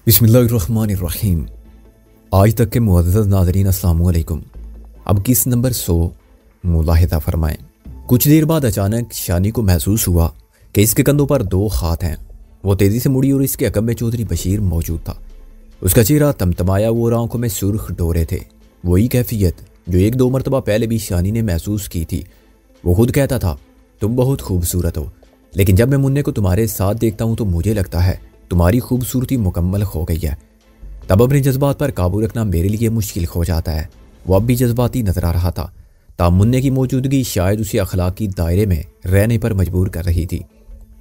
बिस्मिल्लाहिर्रहमानिर्रहीम। आज तक के मुअज़्ज़ज़ नाज़रीन अस्सलामु अलैकुम। अब किस नंबर 100 मुलाहिज़ा फरमाएं। कुछ देर बाद अचानक शानी को महसूस हुआ कि इसके कंधों पर 2 हाथ हैं। वो तेज़ी से मुड़ी और इसके अकब में चौधरी बशीर मौजूद था। उसका चेहरा तमतमाया और आंखों में सुर्ख डोरे थे। वही कैफियत जो 1-2 मरतबा पहले भी शानी ने महसूस की थी। वो खुद कहता था, तुम बहुत खूबसूरत हो, लेकिन जब मैं मुन्ने को तुम्हारे साथ देखता हूँ तो मुझे लगता है तुम्हारी खूबसूरती मुकम्मल हो गई है। तब अपने जज्बात पर काबू रखना मेरे लिए मुश्किल हो जाता है। वो अब भी जज्बाती नजर आ रहा था। ताम मुन्ने की मौजूदगी शायद उसे अखलाकी दायरे में रहने पर मजबूर कर रही थी।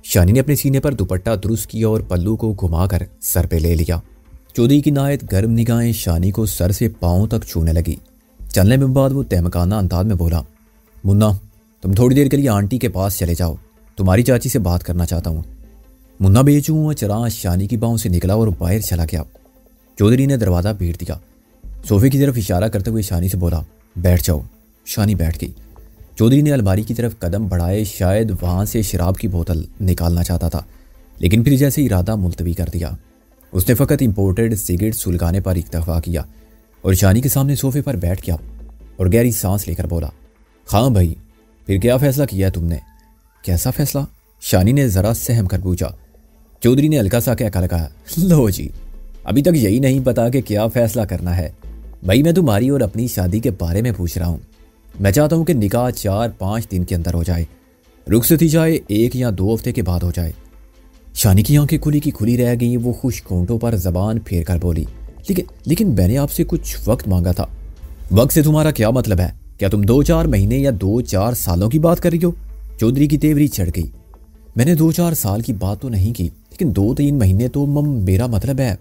शानी ने अपने सीने पर दुपट्टा दुरुस्त किया और पल्लू को घुमाकर सर पे ले लिया। चौधरी की नायत गर्म निगाहें शानी को सर से पांव तक छूने लगी। चलने में बाद वो तहमकाना अंदाज में बोला, मुन्ना तुम थोड़ी देर के लिए आंटी के पास चले जाओ, तुम्हारी चाची से बात करना चाहता हूँ। मुन्ना बेचूं चरा शानी की बाहों से निकला और बाहर चला गया। चौधरी ने दरवाज़ा भीड़ दिया। सोफे की तरफ इशारा करते हुए शानी से बोला, बैठ जाओ। शानी बैठ गई। चौधरी ने अलमारी की तरफ कदम बढ़ाए, शायद वहाँ से शराब की बोतल निकालना चाहता था, लेकिन फिर जैसे इरादा मुलतवी कर दिया। उसने फ़कत इम्पोर्टेड सिगरेट सुलगाने पर इक्तफा किया और शानी के सामने सोफे पर बैठ गया और गहरी सांस लेकर बोला, हाँ भाई, फिर क्या फ़ैसला किया तुमने? कैसा फ़ैसला? शानी ने ज़रा सहम कर पूछा। चौधरी ने हल्का सा कहकर लगाया, लो जी, अभी तक यही नहीं पता कि क्या फ़ैसला करना है। भाई मैं तुम्हारी और अपनी शादी के बारे में पूछ रहा हूँ। मैं चाहता हूँ कि निकाह 4-5 दिन के अंदर हो जाए, रुखसती चाहे 1 या 2 हफ्ते के बाद हो जाए। शानी की आंखें खुली की खुली रह गई। वो खुश घूंटों पर जबान फेर कर बोली, लेकिन मैंने आपसे कुछ वक्त मांगा था। वक्त से तुम्हारा क्या मतलब है? क्या तुम 2-4 महीने या 2-4 सालों की बात कर रही हो? चौधरी की तेवरी चढ़ गई। मैंने 2-4 साल की बात तो नहीं की, लेकिन 2-3 महीने तो मेरा मतलब है।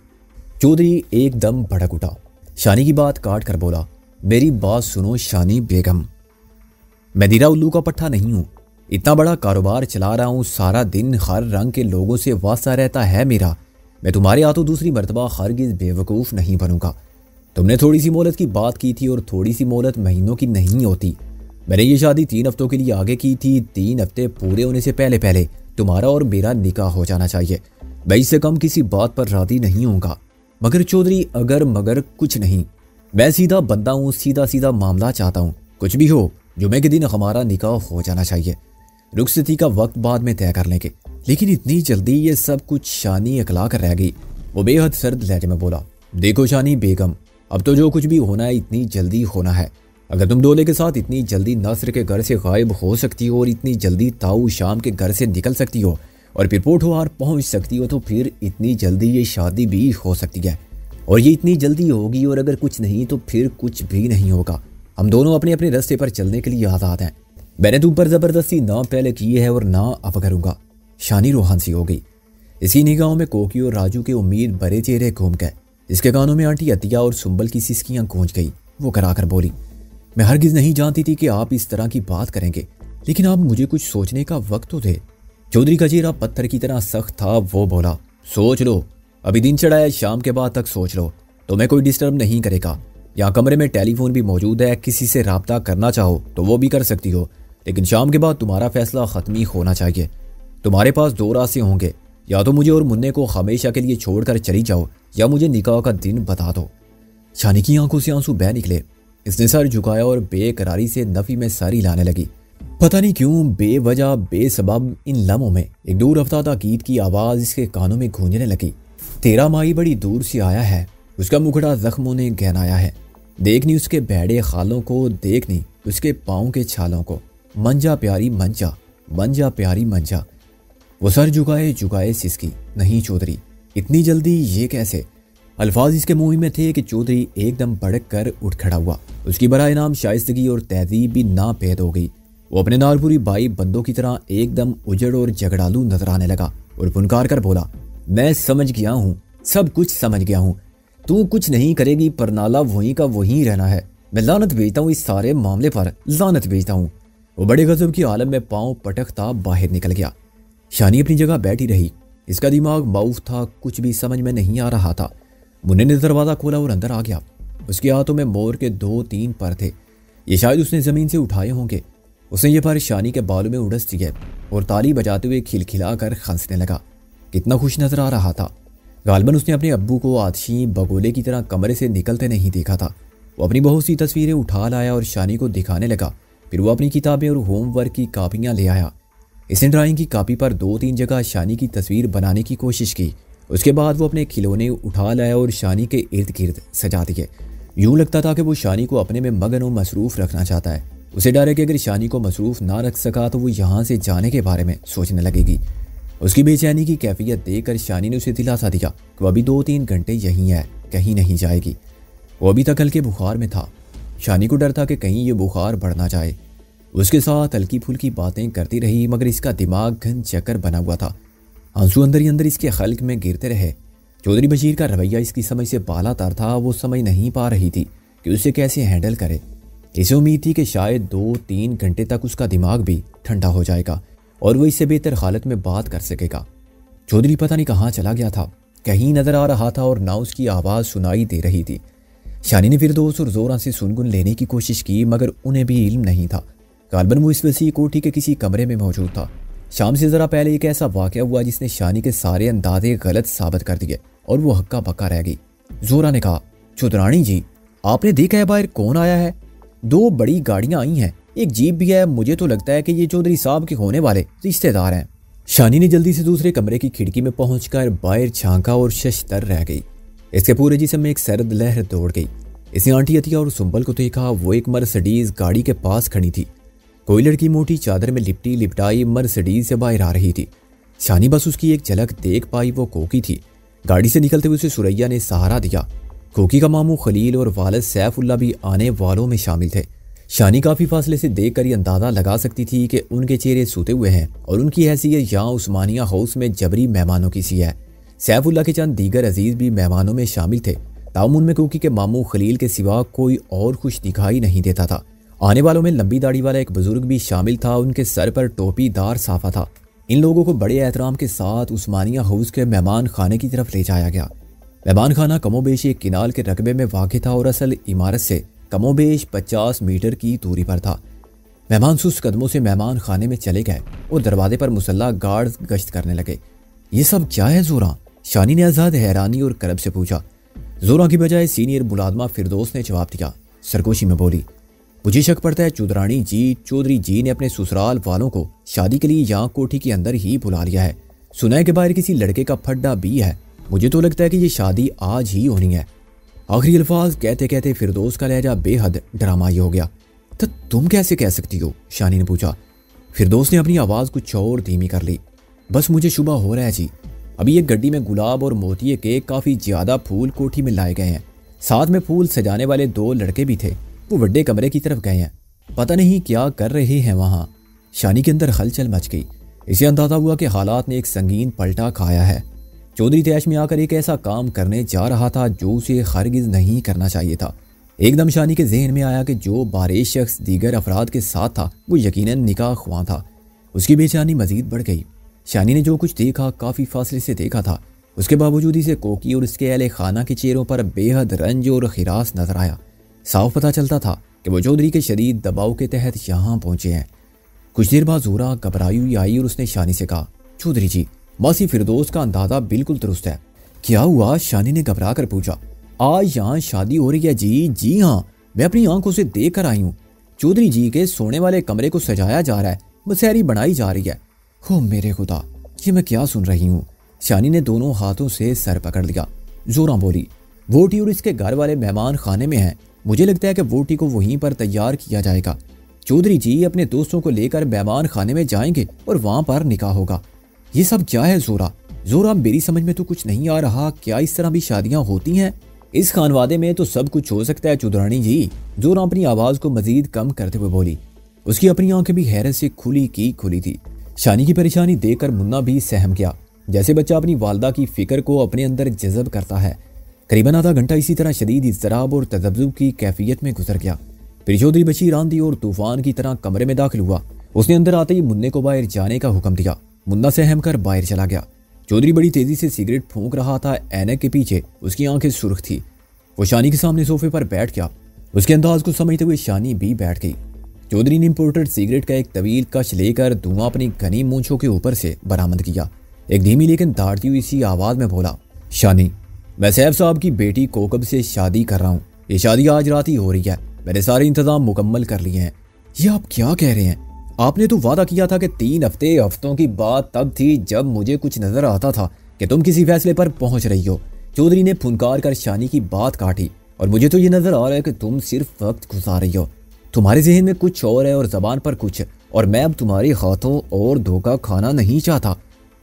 चौधरी एकदम भड़क उठा। शानी की बात काट कर बोला, मेरी बात सुनो शानी बेगम, मैं दीरा उल्लू का पट्टा नहीं हूँ। इतना बड़ा कारोबार चला रहा हूँ, सारा दिन हर रंग के लोगों से वास्ता रहता है मेरा। मैं तुम्हारे हाथों दूसरी मरतबा हरगिज़ बेवकूफ़ नहीं बनूंगा। तुमने थोड़ी सी मोहलत की बात की थी और थोड़ी सी मोहलत महीनों की नहीं होती। मैंने ये शादी 3 हफ्तों के लिए आगे की थी। 3 हफ्ते पूरे होने से पहले पहले तुम्हारा और मेरा निकाह हो जाना चाहिए। मैं इससे कम किसी बात पर राजी नहीं होऊंगा। मगर चौधरी अगर मगर कुछ नहीं, मैं सीधा बंदा हूँ, सीधा सीधा मामला चाहता हूँ। कुछ भी हो, जुमे के दिन हमारा निकाह हो जाना चाहिए। रुखसती का वक्त बाद में तय कर लेंगे। लेकिन इतनी जल्दी ये सब कुछ? शानी अकला कर रह गई। वो बेहद सर्द लहजे में बोला, देखो शानी बेगम, अब तो जो कुछ भी होना है इतनी जल्दी होना है। अगर तुम डोले के साथ इतनी जल्दी नसर के घर से गायब हो सकती हो और इतनी जल्दी ताऊ शाम के घर से निकल सकती हो और फिर पोठोहार पहुंच सकती हो, तो फिर इतनी जल्दी ये शादी भी हो सकती है। और ये इतनी जल्दी होगी, और अगर कुछ नहीं तो फिर कुछ भी नहीं होगा। हम दोनों अपने अपने रास्ते पर चलने के लिए आज़ाद हैं। मैंने तुम पर ज़बरदस्ती ना पहले की है और ना अब करूँगा। शानी रूहान सी हो गई। इसी निगाहों में कोकी और राजू के उम्मीद भरे चेहरे घूम गए। इसके कानों में आंटी अतिया और सुंबल की सिसकियाँ गूंज गई। वो कराकर बोली, मैं हरगिज़ नहीं जानती थी कि आप इस तरह की बात करेंगे, लेकिन आप मुझे कुछ सोचने का वक्त तो दे। चौधरी का चेहरा पत्थर की तरह सख्त था। वो बोला, सोच लो, अभी दिन चढ़ा है, शाम के बाद तक सोच लो। तुम्हें कोई डिस्टर्ब नहीं करेगा। यहाँ कमरे में टेलीफोन भी मौजूद है, किसी से रब्ता करना चाहो तो वो भी कर सकती हो, लेकिन शाम के बाद तुम्हारा फैसला ख़त्म ही होना चाहिए। तुम्हारे पास 2 रास्ते होंगे, या तो मुझे और मुन्ने को हमेशा के लिए छोड़कर चली जाओ, या मुझे निकाह का दिन बता दो। शानी की आंखों से आंसू बह निकले। इसने सर झुकाया और बेकरारी से नफी में सर हिलाने लगी। पता नहीं क्यों बेवजह बेसबब इन लम्हों में एक दूर अफ्तादा गीत की आवाज़ इसके कानों में गूंजने लगी। तेरा माही बड़ी दूर से आया है, उसका मुखड़ा जख्मों ने गहनाया है। देखनी उसके बैड़े खालों को, देखनी उसके पाँव के छालों को। मंजा प्यारी मंजा, मंजा प्यारी मंजा। वो सर झुकाए झुकाए सिसकी, नहीं चौधरी, इतनी जल्दी ये कैसे? अल्फाज इसके मुंह में थे कि चौधरी एकदम भड़क कर उठ खड़ा हुआ। उसकी बराए नाम शाइस्तगी और तहजीब भी नापैद हो गई। वो अपने नालपुरी भाई बंदों की तरह एकदम उजड़ और झगड़ालू नजर आने लगा और फुनकार कर बोला, मैं समझ गया हूँ, सब कुछ समझ गया हूँ। तू कुछ नहीं करेगी, पर नाला वहीं का वहीं रहना है। मैं लानत भेजता हूँ इस सारे मामले पर, लानत भेजता हूँ। वो बड़े गजब की आलम में पाँव पटकता बाहर निकल गया। शानी अपनी जगह बैठी रही। इसका दिमाग माउफ था, कुछ भी समझ में नहीं आ रहा था। मुन्ने ने दरवाज़ा खोला और अंदर आ गया। उसके हाथों में मोर के 2-3 पर थे। ये शायद उसने ज़मीन से उठाए होंगे। उसने ये पर शानी के बालों में उड़स दिए और ताली बजाते हुए खिलखिला कर हंसने लगा। कितना खुश नजर आ रहा था। गालबन उसने अपने अब्बू को आतिशी बगोले की तरह कमरे से निकलते नहीं देखा था। वो अपनी बहुत सी तस्वीरें उठा लाया और शानी को दिखाने लगा। फिर वो अपनी किताबें और होमवर्क की कापियाँ ले आया। इसने ड्राइंग की कापी पर 2-3 जगह शानी की तस्वीर बनाने की कोशिश की। उसके बाद वो अपने खिलौने उठा लाया और शानी के इर्द गिर्द सजा दिए। यूं लगता था कि वो शानी को अपने में मगन और मसरूफ़ रखना चाहता है। उसे डर है कि अगर शानी को मसरूफ़ ना रख सका तो वो यहाँ से जाने के बारे में सोचने लगेगी। उसकी बेचैनी की कैफियत देखकर शानी ने उसे दिलासा दिया कि वो अभी 2-3 घंटे यहीं है, कहीं नहीं जाएगी। वो अभी तक हल्के बुखार में था। शानी को डर था कि कहीं ये बुखार बढ़ ना जाए। उसके साथ हल्की फुल्की बातें करती रही, मगर इसका दिमाग घन चक्कर बना हुआ था। आंसू अंदर ही अंदर इसके खल्क में गिरते रहे। चौधरी बशीर का रवैया इसकी समझ से बालातर था। वो समझ नहीं पा रही थी कि उसे कैसे हैंडल करे। इसे उम्मीद थी कि शायद 2-3 घंटे तक उसका दिमाग भी ठंडा हो जाएगा और वो इससे बेहतर हालत में बात कर सकेगा। चौधरी पता नहीं कहाँ चला गया था, कहीं नजर आ रहा था और ना उसकी आवाज़ सुनाई दे रही थी। शानी ने फिरदौस और जोरा से सुनगुन लेने की कोशिश की, मगर उन्हें भी इल्म नहीं था। गालबन वो इस वसी कोठी के किसी कमरे में मौजूद था। शाम से ज़रा पहले एक ऐसा वाक़या हुआ जिसने शानी के सारे अंदाजे गलत साबित कर दिए और वो हक्का बक्का रह गई। जोरा ने कहा, चौधरानी जी, आपने देखा है बाहर कौन आया है? 2 बड़ी गाड़ियां आई हैं, एक जीप भी है। मुझे तो लगता है कि ये चौधरी साहब के होने वाले रिश्तेदार हैं। शानी ने जल्दी से दूसरे कमरे की खिड़की में पहुंचकर बाहर झांका और शशतर रह गई। इसके पूरे जिस्म में एक सर्द लहर दौड़ गई। इसने आंटी अतिया और सुंबल को देखा। वो एक मर्सिडीज गाड़ी के पास खड़ी थी। कोई लड़की मोटी चादर में लिपटी लिपटाई मर्सिडीज से बाहर आ रही थी। शानी बस उसकी एक झलक देख पाई। वो कोकी थी। गाड़ी से निकलते हुए उसे सुरैया ने सहारा दिया। कोकी का मामू खलील और वालिद सैफुल्ला भी आने वालों में शामिल थे। शानी काफ़ी फासले से देखकर ये अंदाज़ा लगा सकती थी कि उनके चेहरे सूते हुए हैं और उनकी हैसियत यहाँ उस्मानिया हाउस में जबरी मेहमानों की सी है। सैफुल्ला के चंद दीगर अजीज़ भी मेहमानों में शामिल थे। ताउम उनमें कोकी के मामू खलील के सिवा कोई और खुश दिखाई नहीं देता था। आने वालों में लंबी दाढ़ी वाला एक बुजुर्ग भी शामिल था। उनके सर पर टोपीदार साफा था। इन लोगों को बड़े एहतराम के साथ उस्मानिया हाउस के मेहमान खाने की तरफ ले जाया गया। मेहमान खाना कमोबेश एक किनाल के रकबे में वाक़ था और असल इमारत से कमोबेश 50 मीटर की दूरी पर था। मेहमान सुस्त कदमों से मेहमान खाने में चले गए और दरवाजे पर मुसल्ला गार्ड्स गश्त करने लगे। ये सब क्या है जोरा? शानी ने आज़ाद हैरानी और करब से पूछा। जोरा की बजाय सीनियर मुलाजमा फिरदौस ने जवाब दिया। सरगोशी में बोली, मुझे शक पड़ता है चौधरानी जी, चौधरी जी ने अपने ससुराल वालों को शादी के लिए यहाँ कोठी के अंदर ही बुला लिया है। सुना है कि बाहर किसी लड़के का फड्डा भी है। मुझे तो लगता है कि ये शादी आज ही होनी है। आखिरी अल्फाज कहते कहते फिरदौस का लहजा बेहद ड्रामाई हो गया। तो तुम कैसे कह सकती हो? शानी ने पूछा। फिरदौस ने अपनी आवाज़ कुछ और धीमी कर ली। बस मुझे शुबा हो रहा है जी। अभी एक गड्डी में गुलाब और मोतिये के काफ़ी ज़्यादा फूल कोठी में लाए गए हैं। साथ में फूल सजाने वाले 2 लड़के भी थे। वो बड़े कमरे की तरफ गए हैं। पता नहीं क्या कर रहे हैं वहाँ। शानी के अंदर हलचल मच गई। इसे अंदाजा हुआ कि हालात ने एक संगीन पलटा खाया है। चौधरी तैश में आकर एक ऐसा काम करने जा रहा था जो उसे हरगिज़ नहीं करना चाहिए था। एकदम शानी के जहन में आया कि जो बारिश शख्स दीगर अफराद के साथ था वो यकीनन निकाह ख्वां था। उसकी बेचैनी मजीद बढ़ गई। शानी ने जो कुछ देखा काफ़ी फासले से देखा था। उसके बावजूद इसे कोकी और उसके अहले खाना के चेहरों पर बेहद रंज और खिरास नजर आया। साफ पता चलता था कि वो चौधरी के शदीद दबाव के तहत यहाँ पहुंचे हैं। कुछ देर बाद जोरा घबराई हुई आई और उसने शानी से कहा, चौधरी जी, मासी फिरदौस का अंदाजा बिल्कुल दुरुस्त है। क्या हुआ? शानी ने घबरा कर पूछा। आज यहाँ शादी हो रही है जी। जी हाँ, मैं अपनी आंखों से देख कर आई हूँ। चौधरी जी के सोने वाले कमरे को सजाया जा रहा है, मसहरी बनाई जा रही है। हो मेरे खुदा, ये मैं क्या सुन रही हूँ? शानी ने दोनों हाथों से सर पकड़ लिया। जोरा बोली, वोटी और इसके घर वाले मेहमान खाने में हैं। मुझे लगता है कि वोटी को वहीं पर तैयार किया जाएगा। चौधरी जी अपने दोस्तों को लेकर मेहमान खाने में जाएंगे और वहां पर निकाह होगा। ये सब क्या है जोरा? जोरा, मेरी समझ में तो कुछ नहीं आ रहा। क्या इस तरह भी शादियां होती हैं? इस खानवादे में तो सब कुछ हो सकता है चौधरानी जी। जोरा अपनी आवाज को मजीद कम करते हुए बोली। उसकी अपनी आंखें भी हैरत से खुली की खुली थी। शानी की परेशानी देखकर मुन्ना भी सहम गया, जैसे बच्चा अपनी वालदा की फिक्र को अपने अंदर जज़ब करता है। करीबन आधा घंटा इसी तरह शदीद इज़्तिराब और तज़ब्ज़ुब की कैफियत में गुजर गया। फिर चौधरी बशीर आंधी और तूफान की तरह कमरे में दाखिल हुआ। उसने अंदर आते ही मुन्ने को बाहर जाने का हुक्म दिया। मुन्ना सहम कर बाहर चला गया। चौधरी बड़ी तेजी से सिगरेट फूंक रहा था। ऐनक के पीछे उसकी आंखें सुर्ख थी। वो शानी के सामने सोफे पर बैठ गया। उसके अंदाज को समझते हुए शानी भी बैठ गई। चौधरी ने इंपोर्टेड सिगरेट का एक तवील कश लेकर धुआं अपनी घनी मूंछों के ऊपर से बरामद किया। एक धीमी लेकिन दाढ़ती हुई सी आवाज में बोला, शानी, मैं सैफ साहब की बेटी कोकब से शादी कर रहा हूँ। ये शादी आज रात ही हो रही है। मैंने सारे इंतजाम मुकम्मल कर लिए हैं। ये आप क्या कह रहे हैं? आपने तो वादा किया था कि 3 हफ्तों की बात तब थी जब मुझे कुछ नजर आता था कि तुम किसी फैसले पर पहुंच रही हो। चौधरी ने फुनकार कर शानी की बात काटी। और मुझे तो ये नजर आ रहा है कि तुम सिर्फ वक्त गुजार रही हो। तुम्हारे जहन में कुछ और है और जबान पर कुछ, और मैं अब तुम्हारे हाथों और धोखा खाना नहीं चाहता।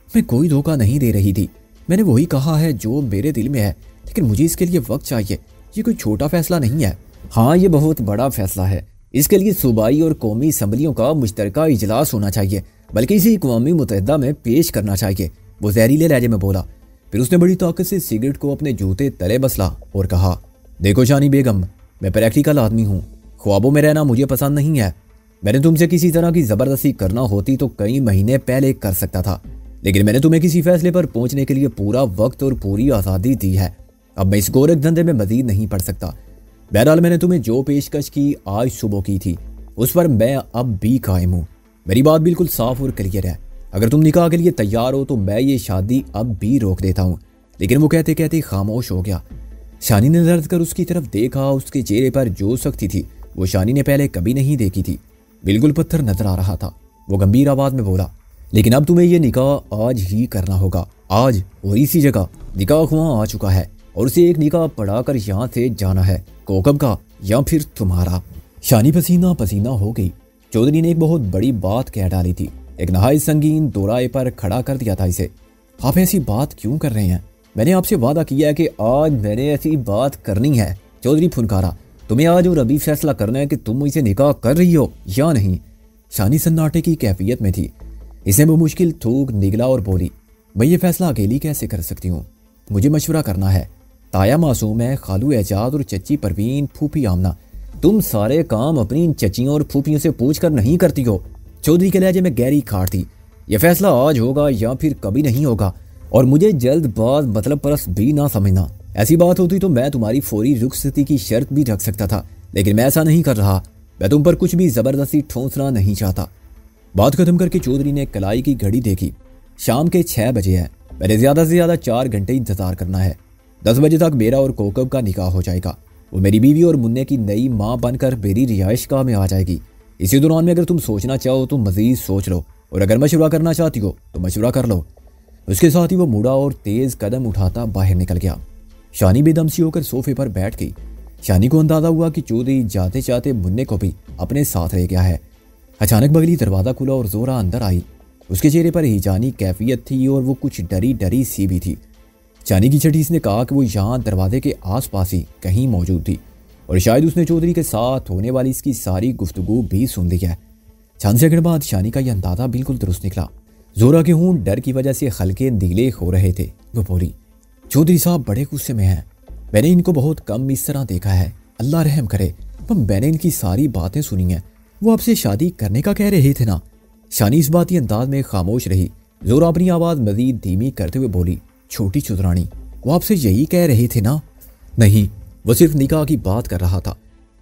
मैं कोई धोखा नहीं दे रही थी। मैंने वही कहा है जो मेरे दिल में है, लेकिन मुझे इसके लिए वक्त चाहिए। ये कोई छोटा फैसला नहीं है। हाँ, ये बहुत बड़ा फैसला है। इसके लिए सूबाई और कौमी असम्बलियों का मुश्तरका इजलास होना चाहिए, बल्कि इसे अक़वाम मुत्तहिदा में पेश करना चाहिए। वो जहरीले लहजे में बोला। फिर उसने बड़ी ताकत से सिगरेट को अपने जूते तले बसला और कहा, देखो शानी बेगम, मैं प्रैक्टिकल आदमी हूँ। ख्वाबों में रहना मुझे पसंद नहीं है। मैंने तुमसे किसी तरह की ज़बरदस्ती करना होती तो कई महीने पहले कर सकता था, लेकिन मैंने तुम्हें किसी फैसले पर पहुंचने के लिए पूरा वक्त और पूरी आज़ादी दी है। अब मैं इस गोरख धंधे में मजीद नहीं पड़ सकता। बहरहाल, मैंने तुम्हें जो पेशकश की आज सुबह की थी, उस पर मैं अब भी कायम हूँ। मेरी बात बिल्कुल साफ और क्लियर है। अगर तुम निकाह के लिए तैयार हो तो मैं ये शादी अब भी रोक देता हूँ। लेकिन वो कहते कहते खामोश हो गया। शानी ने दर्द कर उसकी तरफ देखा। उसके चेहरे पर जो सख्ती थी वो शानी ने पहले कभी नहीं देखी थी। बिल्कुल पत्थर नजर आ रहा था। वो गंभीर आवाज में बोला, लेकिन अब तुम्हें यह निकाह आज ही करना होगा। आज और इसी जगह। निकाह वहाँ आ चुका है और उसे एक निकाह पढ़ाकर यहाँ से जाना है, कोकब का या फिर तुम्हारा। शानी पसीना पसीना हो गई। चौधरी ने एक बहुत बड़ी बात कह डाली थी। एक नहायत संगीन दोराए पर खड़ा कर दिया था इसे। आप ऐसी बात क्यों कर रहे हैं? मैंने आपसे वादा किया है कि आज मैंने ऐसी बात करनी है। चौधरी फुनकारा। तुम्हें आज और अभी फैसला करना है कि तुम मुझसे निकाह कर रही हो या नहीं। शानी सन्नाटे की कैफियत में थी। इसे वो मुश्किल थूक निगला और बोली, मैं ये फैसला अकेली कैसे कर सकती हूँ? मुझे मशवरा करना है। ताया मासूम है, खालू एजाज और चच्ची परवीन, फूफी आमना, तुम सारे काम अपनी इन चच्चियों और फूफियों से पूछ कर नहीं करती हो। चौधरी के लहजे में गहरी खाट थी। यह फैसला आज होगा या फिर कभी नहीं होगा, और मुझे जल्दबाज मतलब परस भी ना समझना। ऐसी बात होती तो मैं तुम्हारी फौरी रुखसती की शर्त भी रख सकता था, लेकिन मैं ऐसा नहीं कर रहा। मैं तुम पर कुछ भी जबरदस्ती ठोंसना नहीं चाहता। बात खत्म करके चौधरी ने कलाई की घड़ी देखी। शाम के 6 बजे है। मैंने ज्यादा से ज्यादा 4 घंटे इंतजार करना है। 10 बजे तक मेरा और कोकब का निकाह हो जाएगा। वो मेरी बीवी और मुन्ने की नई माँ बनकर मेरी रिहाइशगाह में आ जाएगी। इसी दौरान में अगर तुम सोचना चाहो तो मजीद सोच लो, और अगर मशवरा करना चाहती हो तो मशवरा कर लो। उसके साथ ही वो मुड़ा और तेज कदम उठाता बाहर निकल गया। शानी बेदम सी होकर सोफे पर बैठ गई। शानी को अंदाजा हुआ कि चौधरी जाते जाते मुन्ने को भी अपने साथ रह गया है। अचानक बगली दरवाजा खुला और जोरा अंदर आई। उसके चेहरे पर हिजानी कैफियत थी और वो कुछ डरी डरी सी भी थी। शानी की छठी ने कहा कि वो यहाँ दरवाजे के आसपास ही कहीं मौजूद थी, और शायद उसने चौधरी के साथ होने वाली इसकी सारी गुफ्तगू भी सुन ली है। चंद सेकंड बाद शानी का यह अंदाजा बिल्कुल दुरुस्त निकला। जोरा के होंठ डर की वजह से हल्के नीले हो रहे थे। वो बोली, चौधरी साहब बड़े गुस्से में हैं। मैंने इनको बहुत कम इस तरह देखा है। अल्लाह रहम करे। मैंने इनकी सारी बातें सुनी हैं। वो आपसे शादी करने का कह रहे थे ना? शानी इस बाती अंदाज में खामोश रही। जोरा अपनी आवाज मजीद धीमी करते हुए बोली, छोटी चुदरानी, वो आपसे यही कह रहे थे ना? नहीं, वो सिर्फ निकाह की बात कर रहा था।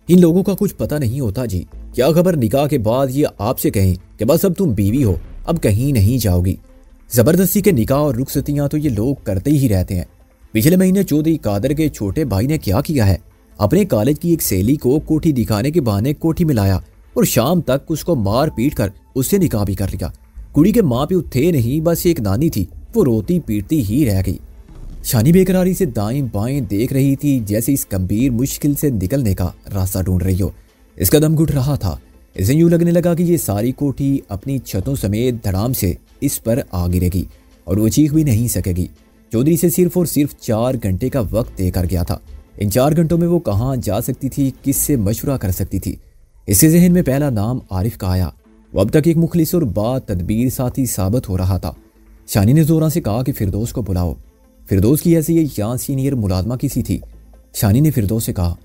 इन लोगों का कुछ पता नहीं होता जी। क्या खबर निकाह के बाद ये आपसे कहें कि बस अब तुम बीवी हो, अब कहीं नहीं जाओगी। जबरदस्ती के निकाह और रुखसतियां तो ये लोग करते ही रहते हैं। पिछले महीने चौधरी कादर के छोटे भाई ने क्या किया है? अपने कॉलेज की एक सहेली को कोठी दिखाने के बहाने कोठी में लाया और शाम तक उसको मार पीट कर उससे निकाह भी कर लिया। कुड़ी के माँ प्यो थे नहीं, बस एक नानी थी। वो रोती पीटती ही रह गई। शानी बेकरारी से दाएं बाएं देख रही थी, जैसे इस गंभीर मुश्किल से निकलने का रास्ता ढूंढ रही हो। इसका दम घुट रहा था। इसे यूं लगने लगा कि ये सारी कोठी अपनी छतों समेत धड़ाम से इस पर आ गिरेगी और वो चीख भी नहीं सकेगी। चौधरी से सिर्फ और सिर्फ 4 घंटे का वक्त देकर गया था। इन 4 घंटों में वो कहाँ जा सकती थी, किससे मशवरा कर सकती थी? इसके जहन में पहला नाम आरिफ का आया। वो अब तक एक मुखलिस और बातदबीर साथी साबित हो रहा था। शानी ने जोरा से कहा कि फिरदौस को बुलाओ। फिरदौस की ऐसी यहाँ सीनियर मुलाजमा किसी थी। शानी ने फिरदौस से कहा,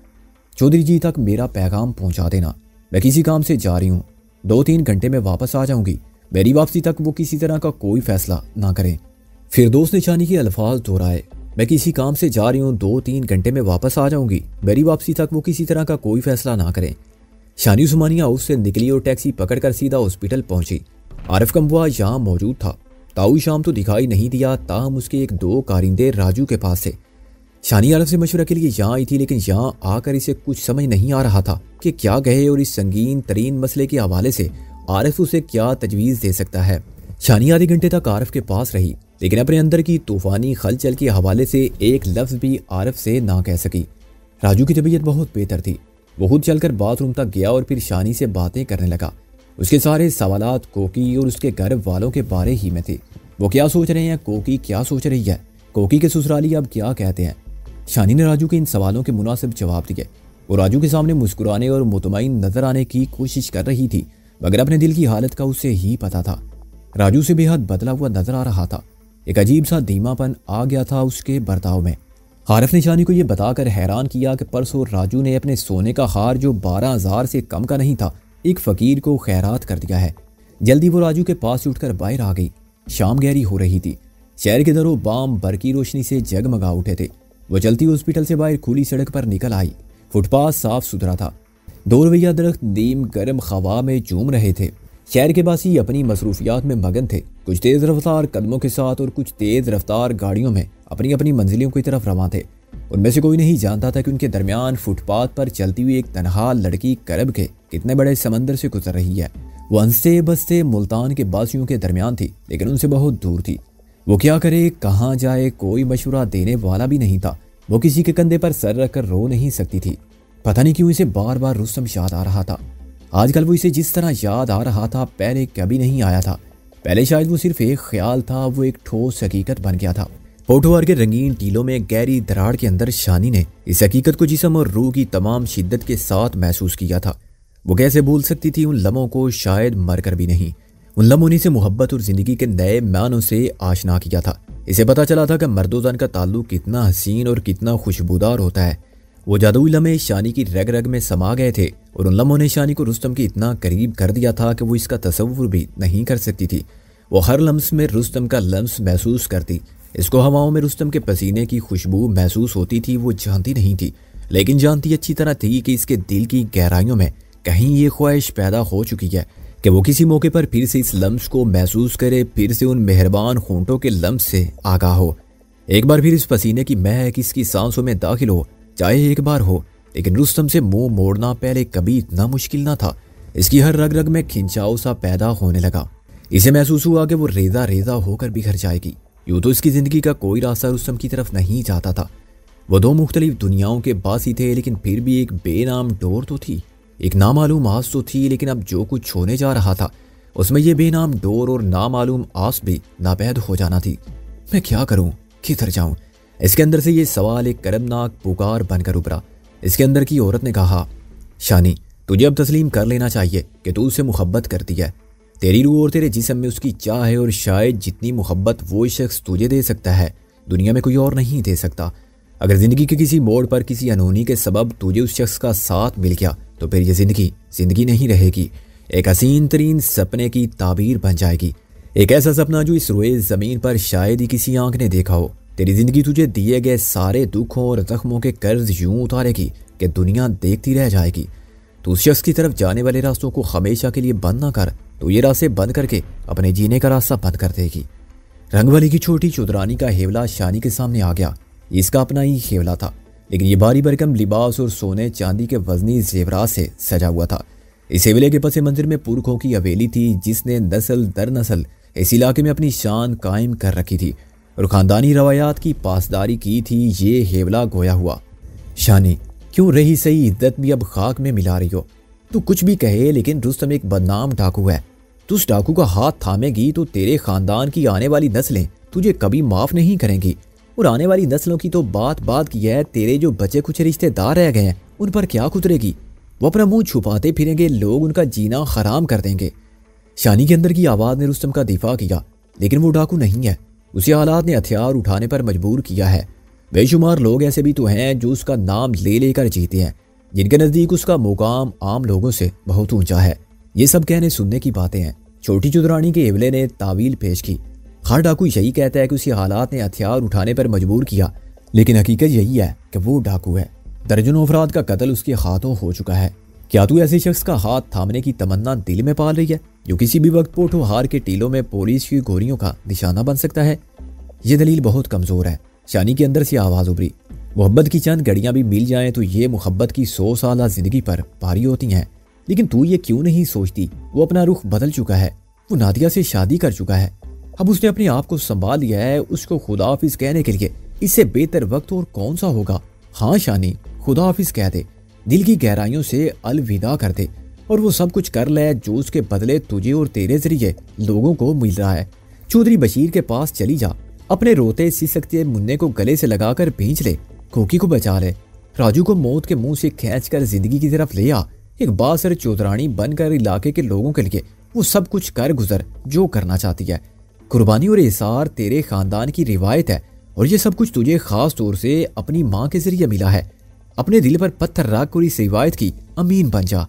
चौधरी जी तक मेरा पैगाम पहुंचा देना। मैं किसी काम से जा रही हूँ, 2-3 घंटे में वापस आ जाऊंगी। मेरी वापसी तक वो किसी तरह का कोई फैसला ना करें। फिरदौस ने शानी के अल्फाज दोहराए, मैं किसी काम से जा रही हूँ, 2-3 घंटे में वापस आ जाऊंगी। मेरी वापसी तक वो किसी तरह का कोई फैसला ना करें। शानी उस्मानिया हाउस से निकली और टैक्सी पकड़कर सीधा हॉस्पिटल पहुंची। आरिफ कम्बुआ यहाँ मौजूद था। ताऊ शाम तो दिखाई नहीं दिया, ताहम उसके एक दो कारिंदे राजू के पास थे। शानी आरफ से मशवरा के लिए यहाँ आई थी, लेकिन यहाँ आकर इसे कुछ समझ नहीं आ रहा था कि क्या कहे और इस संगीन तरीन मसले के हवाले से आरफ उसे क्या तजवीज़ दे सकता है। शानी आधे घंटे तक आरफ के पास रही, लेकिन अपने अंदर की तूफानी खलचल के हवाले से एक लफ्ज़ भी आरफ से ना कह सकी। राजू की तबीयत बहुत बेहतर थी। वो खुद चलकर बाथरूम तक गया और फिर शानी से बातें करने लगा। उसके सारे सवालात कोकी और उसके घर वालों के बारे ही में थे। वो क्या सोच रहे हैं, कोकी क्या सोच रही है, कोकी के ससुराली अब क्या कहते हैं। शानी ने राजू के इन सवालों के मुनासिब जवाब दिए। वो राजू के सामने मुस्कुराने और मुतमईन नजर आने की कोशिश कर रही थी, मगर अपने दिल की हालत का उसे ही पता था। राजू से बेहद बदला हुआ नजर आ रहा था। एक अजीब सा धीमापन आ गया था उसके बर्ताव में। आरफ ने शानी को यह बताकर हैरान किया कि परसों राजू ने अपने सोने का हार, जो 12,000 से कम का नहीं था, एक फकीर को खैरात कर दिया है। जल्दी वो राजू के पास उठकर बाहर आ गई। शाम गहरी हो रही थी। शहर के दरो बाम बरकी रोशनी से जगमगा उठे थे। वो चलती हॉस्पिटल से बाहर खुली सड़क पर निकल आई। फुटपाथ साफ सुथरा था। 2 रवैया दरख्त नीम गर्म हवा में झूम रहे थे। शहर के बासी अपनी मसरूफियात में मगन थे। कुछ तेज रफ्तार कदमों के साथ और कुछ तेज रफ्तार गाड़ियों में अपनी अपनी मंजिलों की तरफ रवां थे। उनमें से कोई नहीं जानता था कि उनके दरमियान फुटपाथ पर चलती हुई एक तनहा लड़की करब के कितने बड़े समंदर से गुजर रही है। वो हंसते बसते मुल्तान के बासियों के दरमियान थी, लेकिन उनसे बहुत दूर थी। वो क्या करे, कहाँ जाए, कोई मशवरा देने वाला भी नहीं था। वो किसी के कंधे पर सर रखकर रो नहीं सकती थी। पता नहीं क्यों इसे बार बार रुस्तम याद आ रहा था। आजकल वो इसे जिस तरह याद आ रहा था, पहले कभी नहीं आया था। पहले शायद वो सिर्फ एक ख्याल था, वो एक ठोस हकीकत बन गया था। पोठवार के रंगीन टीलों में गहरी दरार के अंदर शानी ने इस हकीकत को जिस्म और रूह की तमाम शिद्दत के साथ महसूस किया था। वो कैसे भूल सकती थी उन लम्हों को, शायद मरकर भी नहीं। उन लम्हों ने इसे मोहब्बत और जिंदगी के नए मानों से आशना किया था। इसे पता चला था कि मर्दोजन का ताल्लुक कितना हसीन और कितना खुशबूदार होता है। वो जादुई लम्हे शानी की रग रग में समा गए थे और उन लम्हों ने शानी को रुस्तम के इतना करीब कर दिया था कि वो इसका तसव्वुर भी नहीं कर सकती थी। वो हर लम्स में रुस्तम का लम्स महसूस करती। इसको हवाओं में रुस्तम के पसीने की खुशबू महसूस होती थी। वो जानती नहीं थी, लेकिन जानती अच्छी तरह थी कि इसके दिल की गहराइयों में कहीं ये ख्वाहिश पैदा हो चुकी है कि वो किसी मौके पर फिर से इस लम्स को महसूस करे, फिर से उन मेहरबान होंठों के लम्स से आगाह हो। एक बार फिर इस पसीने की महक इसकी सांसों में दाखिल हो, चाहे एक बार हो। लेकिन रुस्तम से मुंह मोड़ना पहले कभी इतना मुश्किल ना था। इसकी हर रग रग में खिंचाव सा पैदा होने लगा। इसे महसूस हुआ कि वो रेजा रेजा होकर बिखर जाएगी। यूं तो इसकी जिंदगी का कोई रास्ता रुस्तम की तरफ नहीं जाता था। वो 2 मुख्तलिफ दुनियाओं के बासी थे, लेकिन फिर भी एक बेनाम डोर तो थी, एक नामालूम आस तो थी। लेकिन अब जो कुछ होने जा रहा था, उसमें यह बेनाम डोर और नामालूम आस भी नापैद हो जाना थी। मैं क्या करूं, किधर जाऊं? इसके अंदर से ये सवाल एक करबनाक पुकार बनकर उभरा। इसके अंदर की औरत ने कहा, शानी, तुझे अब तस्लीम कर लेना चाहिए कि तू उससे मुहब्बत करती है। तेरी रूह और तेरे जिस्म में उसकी चाह है, और शायद जितनी मोहब्बत वो शख्स तुझे दे सकता है, दुनिया में कोई और नहीं दे सकता। अगर जिंदगी के किसी मोड़ पर किसी अनहोनी के सबब तुझे उस शख्स का साथ मिल गया, तो फिर ये जिंदगी नहीं रहेगी। एक हसीन तरीन सपने की ताबीर बन जाएगी। एक ऐसा सपना जो इस रोए ज़मीन पर शायद ही किसी आंख ने देखा हो। तेरी जिंदगी तुझे दिए गए सारे दुखों और जख्मों के कर्ज यूं उतारेगी कि दुनिया देखती रह जाएगी। तो उस शख्स की तरफ जाने वाले रास्तों को हमेशा के लिए बंद ना कर, तो ये रास्ते बंद करके अपने जीने का रास्ता बंद कर देगी। रंगवाली की छोटी चौधरानी का हेवला शानी के सामने आ गया। इसका अपना ही हेवला था, लेकिन ये भारी भरकम लिबास और सोने चांदी के वजनी जेवरात से सजा हुआ था। इस हेवले के पस मंजिर में पुरखों की हवेली थी, जिसने नस्ल दर नस्ल इस इलाके में अपनी शान कायम कर रखी थी और ख़ानदानी रवायात की पासदारी की थी। ये हेवला गोया हुआ। शानी, क्यों रही सही इज्जत भी अब खाक में मिला रही हो? तू कुछ भी कहे, लेकिन रुस्तम एक बदनाम डाकू है। तू उस डाकू का हाथ थामेगी तो तेरे खानदान की आने वाली नस्लें तुझे कभी माफ़ नहीं करेंगी। और आने वाली नस्लों की तो बात की है, तेरे जो बचे कुछ रिश्तेदार रह गए हैं उन पर क्या गुजरेगी? वो अपना मुंह छुपाते फिरेंगे, लोग उनका जीना हराम कर देंगे। शानी के अंदर की आवाज़ ने रुस्तम का दिफा किया, लेकिन वो डाकू नहीं है। उसे हालात ने हथियार उठाने पर मजबूर किया है। बेशुमार लोग ऐसे भी तो हैं जो उसका नाम ले लेकर जीते हैं, जिनके नज़दीक उसका मुकाम आम लोगों से बहुत ऊंचा है। ये सब कहने सुनने की बातें हैं। छोटी चौधरानी के एवले ने तावील पेश की। हर डाकू यही कहता है कि उसी हालात ने हथियार उठाने पर मजबूर किया, लेकिन हकीकत यही है कि वो डाकू है। दर्जनों अफराद का कत्ल उसके हाथों हो चुका है। क्या तू ऐसे शख्स का हाथ थामने की तमन्ना दिल में पाल रही है जो किसी भी वक्त पोठोहार के टीलों में पुलिस की गोलियों का निशाना बन सकता है? ये दलील बहुत कमजोर है। शानी के अंदर से आवाज उभरी। मोहब्बत की चंद घड़ियां भी मिल जाएं तो ये मोहब्बत की 100 साल जिंदगी पर भारी होती हैं। लेकिन तू ये क्यों नहीं सोचती वो अपना रुख बदल चुका है, वो नादिया से शादी कर चुका है। अब उसने अपने आप को संभाल लिया है। उसको खुदाहाफिज कहने के लिए इससे बेहतर वक्त और कौन सा होगा? हाँ शानी, खुदाहाफिज कह दे, दिल की गहराइयों से अलविदा कर दे और वो सब कुछ कर ले जो उसके बदले तुझे और तेरे जरिए लोगों को मिल रहा है। चौधरी बशीर के पास चली जा, अपने रोते सिसकते मुन्ने को गले से लगाकर भींच ले, कोकी को बचा ले, राजू को मौत के मुंह से खींचकर जिंदगी की तरफ ले आ। एक बासर चौधरानी बनकर इलाके के लोगों के लिए वो सब कुछ कर गुजर जो करना चाहती है। कुर्बानी और इसार तेरे खानदान की रिवायत है और ये सब कुछ तुझे खास तौर से अपनी माँ के जरिए मिला है। अपने दिल पर पत्थर रख और इस रिवायत की अमीन बन जा।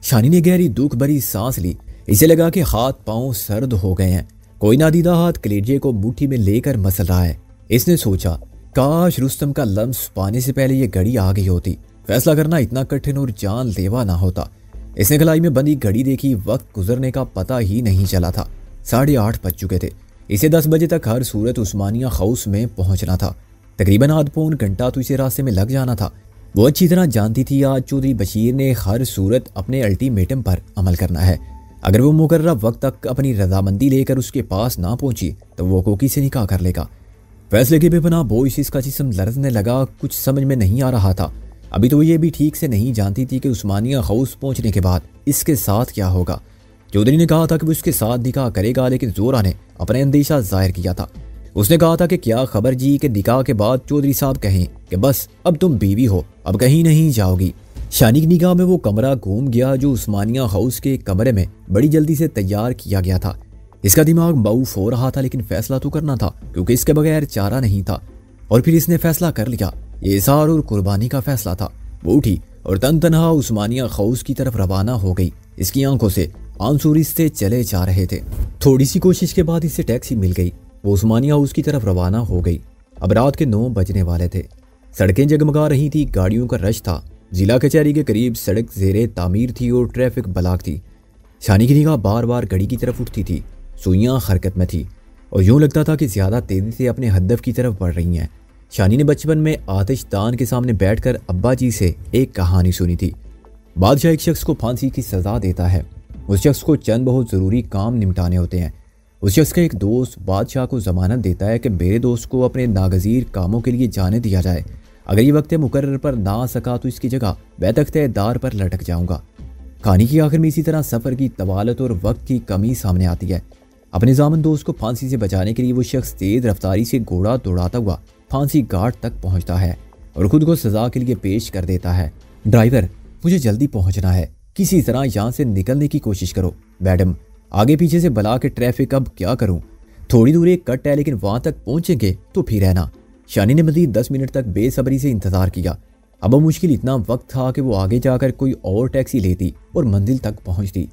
शानी ने गहरी दुख भरी सांस ली। इसे लगा कि हाथ पांव सर्द हो गए हैं। कोई नादीदा हाथ कलेजे को मुट्ठी में लेकर मसल रहा है। इसने सोचा, काश रुस्तम का लम्स पाने से पहले ये घड़ी आ गई होती। फैसला करना इतना कठिन और जानलेवा ना होता। इसने गलाई में बंदी घड़ी देखी। वक्त गुजरने का पता ही नहीं चला था। 8:30 बज चुके थे। इसे 10 बजे तक हर सूरत उस्मानिया हाउस में पहुंचना था। तकरीबन आध पौन घंटा तो इसे रास्ते में लग जाना था। वो अच्छी तरह जानती थी आज चौधरी बशीर ने हर सूरत अपने अल्टीमेटम पर अमल करना है। अगर वो मुकर्रर वक्त तक अपनी रजामंदी लेकर उसके पास ना पहुंची तो वो कोकी से निकाह कर लेगा। फैसले के बेपनाह बोझ से इसका जिस्म लरजने लगा। कुछ समझ में नहीं आ रहा था। अभी तो ये भी ठीक से नहीं जानती थी कि उस्मानिया हाउस पहुंचने के बाद इसके साथ क्या होगा। चौधरी ने कहा था कि वो उसके साथ निकाह करेगा, लेकिन जोरा ने अपना अंदेशा जाहिर किया था। उसने कहा था कि क्या खबर जी के निकाह के बाद चौधरी साहब कहें कि बस अब तुम बीवी हो, अब कहीं नहीं जाओगी। शानी की निगाह में वो कमरा घूम गया जो उस्मानिया हाउस के कमरे में बड़ी जल्दी से तैयार किया गया था। इसका दिमाग माऊफ हो रहा था, लेकिन फैसला तो करना था क्योंकि इसके बगैर चारा नहीं था। और फिर इसने फैसला कर लिया। ये इसार और कुर्बानी का फैसला था। वो उठी और तन तनहा उस्मानिया हाउस की तरफ रवाना हो गई। इसकी आंखों से आंसू रिश्ते चले जा रहे थे। थोड़ी सी कोशिश के बाद इसे टैक्सी मिल गई। वो उस्मानिया हाउस की तरफ रवाना हो गई। अब रात के 9 बजने वाले थे। सड़कें जगमगा रही थी, गाड़ियों का रश था। जिला कचहरी के करीब सड़क जेरे तामीर थी और ट्रैफिक ब्लॉक थी। शानी की निगाह बार बार घड़ी की तरफ उठती थी। सुइयां हरकत में थी और यूं लगता था कि ज्यादा तेजी से अपने हदफ की तरफ बढ़ रही हैं। शानी ने बचपन में आतिशदान के सामने बैठकर अब्बा जी से एक कहानी सुनी थी। बादशाह एक शख्स को फांसी की सजा देता है। उस शख्स को चंद बहुत ज़रूरी काम निपटाने होते हैं। उस शख्स का एक दोस्त बादशाह को जमानत देता है कि मेरे दोस्त को अपने नागजीर कामों के लिए जाने दिया जाए। अगर ये वक्त मुकर्रर पर ना आ सका तो इसकी जगह मैं तख्ते-ए-दार पर लटक जाऊंगा। कहानी की आखिर में इसी तरह सफ़र की तवालत और वक्त की कमी सामने आती है। अपने जामन दोस्त को फांसी से बचाने के लिए वो शख्स तेज रफ्तारी से घोड़ा दौड़ाता हुआ फांसी घाट तक पहुंचता है और खुद को सजा के लिए पेश कर देता है। ड्राइवर, मुझे जल्दी पहुंचना है, किसी तरह यहाँ से निकलने की कोशिश करो। मैडम, आगे पीछे से बला के ट्रैफिक, अब क्या करूं? थोड़ी दूर एक कट है, लेकिन वहां तक पहुंचेंगे तो फिर रहना। शानी ने मजीद 10 मिनट तक बेसब्री से इंतजार किया। अब मुश्किल इतना वक्त था कि वो आगे जाकर कोई और टैक्सी लेती और मंजिल तक पहुंचती।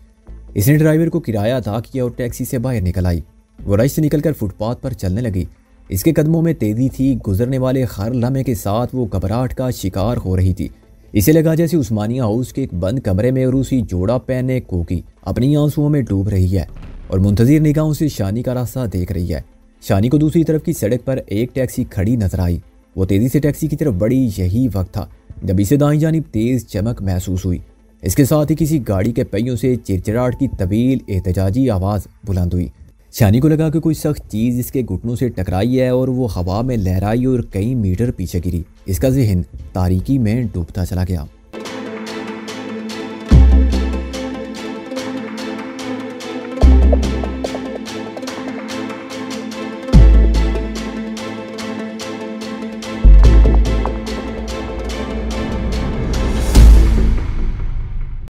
इसने ड्राइवर को किराया अदा किया और टैक्सी से बाहर निकल आई। वो रश से निकलकर फुटपाथ पर चलने लगी। इसके कदमों में तेजी थी। गुजरने वाले हर लम्हे के साथ वो घबराहट का शिकार हो रही थी। इसे लगा जैसे उस्मानिया हाउस के एक बंद कमरे में रूसी जोड़ा पहने कोकी अपनी आंसुओं में डूब रही है और मुंतजिर निगाहों से शानी का रास्ता देख रही है। शानी को दूसरी तरफ की सड़क पर एक टैक्सी खड़ी नजर आई। वो तेजी से टैक्सी की तरफ बढ़ी। यही वक्त था जब इसे दाईं जानिब तेज चमक महसूस हुई। इसके साथ ही किसी गाड़ी के पहियों से चिरचिराहट की तवील एहतजाजी आवाज़ बुलंद हुई। शानी को लगा कि कोई सख्त चीज़ इसके घुटनों से टकराई है और वो हवा में लहराई और कई मीटर पीछे गिरी। इसका जहन तारीकी में डूबता चला गया।